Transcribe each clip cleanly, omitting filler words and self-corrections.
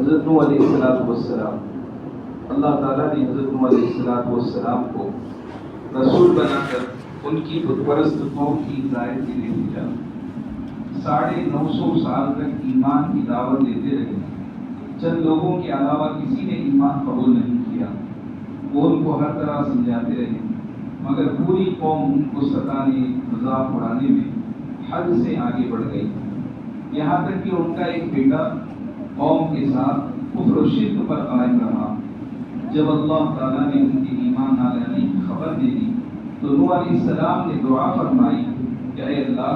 حضرت نوح علیہ السلام، اللہ تعالیٰ نے حضرت نوح علیہ السلام کو رسول بنا کر ان کی بت پرست قوم کی ہدایت کے لیے بھیجا۔ 950 سال تک ایمان کی دعوت دیتے رہے۔ چند لوگوں کے علاوہ کسی نے ایمان قبول نہیں کیا۔ وہ ان کو ہر طرح سمجھاتے رہے، مگر پوری قوم ان کو ستانے، مذاق اڑانے میں حد سے آگے بڑھ گئی، یہاں تک کہ ان کا ایک بیٹا قوم کے ساتھ کفر و شرک پر قائم رہا۔ جب اللہ تعالیٰ نے ان کے ایمان نہ لانے کی خبر دے دی تو نوح علیہ السلام نے دعا فرمائی کہ اے اللہ،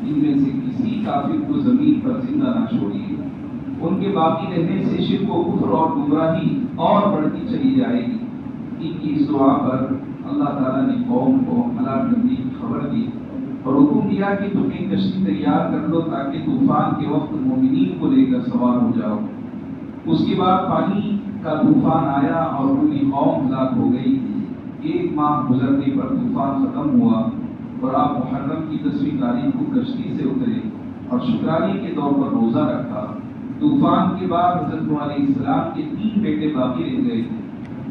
ان میں سے کسی کافر کو زمین پر زندہ نہ چھوڑیے۔ ان کے باقی رہنے سے شرک و کفر اور گمراہی اور بڑھتی چلی جائے گی۔ ان کی اس دعا پر اللہ تعالیٰ نے قوم کو ہلاک کرنے کی خبر دی اور حکم دیا کہ تم ایک کشتی تیار کر لو تاکہ طوفان کے وقت مومنین کو لے کر سوار ہو جاؤ۔ اس کے بعد پانی کا طوفان آیا اور پوری قوم ہلاک ہو گئی۔ 1 ماہ گزرنے پر طوفان ختم ہوا اور آپ محرم کی 10ویں تاریخ کو کشتی سے اترے اور شکرانے کے طور پر روزہ رکھا۔ طوفان کے بعد حضرت نوح علیہ السلام کے 3 بیٹے باقی رہ گئے تھے،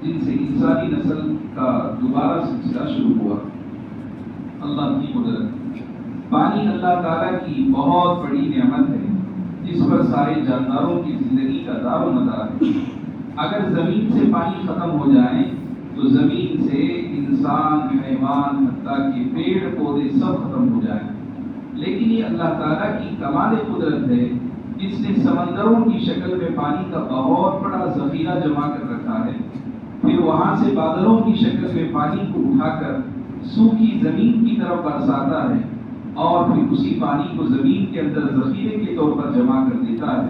جن سے انسانی نسل کا دوبارہ سلسلہ شروع ہوا۔ اللہ کی قدرت، پانی اللہ تعالیٰ کی بہت بڑی نعمت ہے جس پر سارے جانداروں کی زندگی کا دار و مدار ہے۔ اگر زمین سے پانی ختم ہو جائے تو زمین سے انسان، حیوان، حتیٰ کہ پیڑ پودے سب ختم ہو جائیں، لیکن یہ اللہ تعالیٰ کی کمال قدرت ہے جس نے سمندروں کی شکل میں پانی کا بہت بڑا ذخیرہ جمع کر رکھا ہے، پھر وہاں سے بادلوں کی شکل میں پانی کو اٹھا کر سوکھی زمین کی طرف برساتا ہے اور پھر اسی پانی کو زمین کے اندر ذخیرے کے طور پر جمع کر دیتا ہے،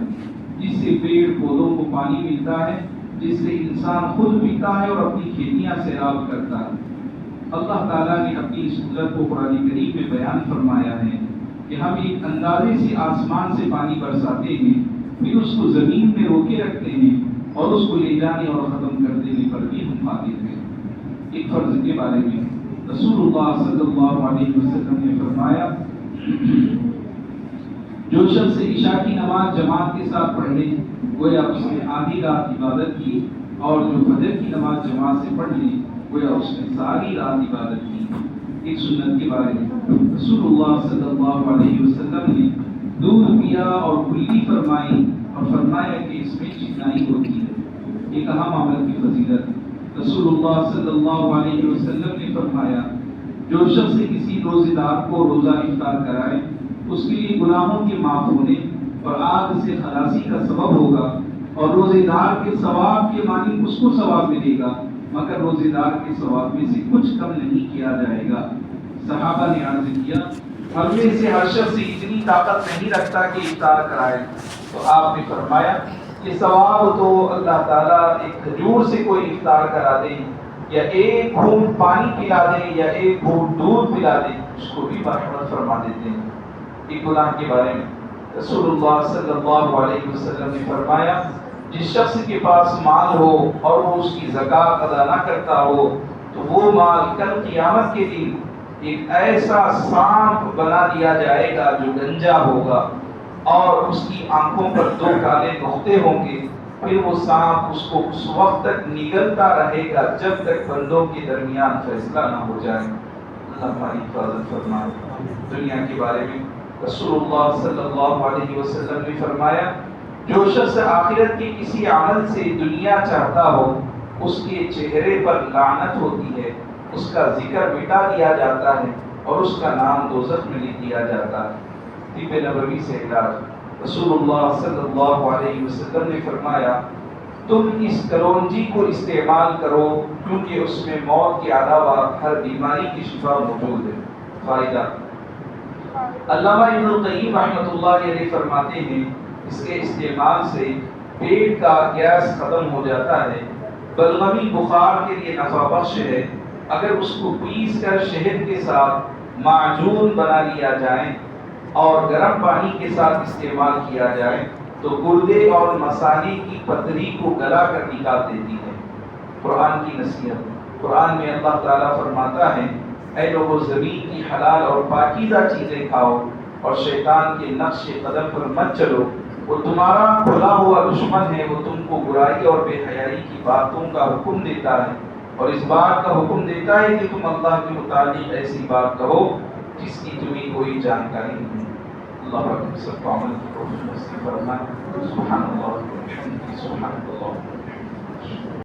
جس سے پیڑ پودوں کو پانی ملتا ہے، جس سے انسان خود پیتا ہے اور اپنی کھیتیاں سیراب کرتا ہے۔ اللہ تعالیٰ نے اپنی اس قدرت کو قرآن کریم میں بیان فرمایا ہے کہ ہم ایک اندازے سے آسمان سے پانی برساتے ہیں، پھر اس کو زمین میں روکے رکھتے ہیں اور اس کو لے جانے اور ختم کر دینے پر بھی ہم قادر ہیں۔ ایک فرض کے بارے میں رسول اللہ صلی اللہ علیہ وسلم نے فرمایا، جو شخص عشاء کی نماز جماعت کے ساتھ پڑھ لے گویا اس نے آدھی رات عبادت کی، اور جو فجر کی نماز جماعت سے پڑھ لے گویا اس نے ساری رات عبادت کی۔ ایک سنت کے بارے میں رسول اللہ صلی اللہ علیہ وسلم نے دودھ پیا اور کلی فرمائی اور فرمایا کہ اس میں چکنائی ہوتی ہے، ایک اہم عمل کی فضیلت۔ رسول اللہ صلی اللہ علیہ وسلم نے فرمایا، جو شخص کسی روزے دار کو روزہ افطار کرائے اس کے لیے گناہوں کے معاف ہونے اور آگ سے خلاصی کا سبب ہوگا، اور روزے دار کے ثواب کے معنی اس کو ثواب ملے گا، مگر روزے دار کے ثواب میں سے کچھ کم نہیں کیا جائے گا۔ صحابہ نے عرض کیا، ہم میں سے ہر شخص اتنی طاقت نہیں رکھتا کہ افطار کرائے، تو آپ نے فرمایا کہ ثواب تو اللہ تعالیٰ ایک کھجور سے کوئی افطار کرا دے یا 1 گھونٹ پانی پلا دے یا 1 گھونٹ دودھ پلا دے، اس کو بھی مرحمت فرما دیتے ہیں۔ ایک گناہ کے بارے میں رسول اللہ صلی اللہ علیہ وسلم نے فرمایا، جس شخص کے پاس مال ہو اور وہ اس کی زکوٰۃ ادا نہ کرتا ہو تو وہ مال کل قیامت کے دن ایک ایسا سانپ بنا دیا جائے گا جو گنجا ہوگا اور اس کی آنکھوں پر 2 کالے نقطے ہوں گے، پھر وہ سانپ اس کو اس وقت تک نگلتا رہے گا جب تک بندوں کے درمیان فیصلہ نہ ہو جائے۔ اللہ ہماری حفاظت فرمائے۔ دنیا کے بارے میں رسول اللہ صلی اللہ علیہ وسلم نے فرمایا، جو شخص آخرت کے کسی عمل سے دنیا چاہتا ہو اس کے چہرے پر لعنت ہوتی ہے، اس کا ذکر مٹا دیا جاتا ہے اور اس کا نام دوزخ میں لکھ دیا جاتا ہے۔ طب نبوی سے علاج رسول اللہ صلی اللہ علیہ وسلم نے فرمایا، تم اس کلونجی کو استعمال کرو کیونکہ اس میں موت کے علاوہ ہر بیماری کی شفا موجود ہے۔ فائدہ، علامہ ابن القیم رحمۃ اللہ علیہ فرماتے ہیں، اس کے استعمال سے پیٹ کا گیس ختم ہو جاتا ہے، بلغمی بخار کے لیے نفع بخش ہے۔ اگر اس کو پیس کر شہد کے ساتھ معجون بنا لیا جائے اور گرم پانی کے ساتھ استعمال کیا جائے تو گردے اور مثانے کی پتری کو گلا کر نکال دیتی ہے۔ قرآن کی نصیحت، قرآن میں اللہ تعالیٰ فرماتا ہے، اے لوگو زمین کی حلال اور پاکیزہ چیزیں کھاؤ اور شیطان کے نقش قدم پر مت چلو، وہ تمہارا کھلا ہوا دشمن ہے، وہ تم کو برائی اور بے حیائی کی باتوں کا حکم دیتا ہے اور اس بات کا حکم دیتا ہے کہ تم اللہ کے متعلق ایسی بات کہو جس کی تمہیں کوئی جانکاری نہیں۔ اللہ پاک ہم سب کو عمل کی توفیق نصیب فرمائے۔ سبحان اللہ، سبحان اللہ۔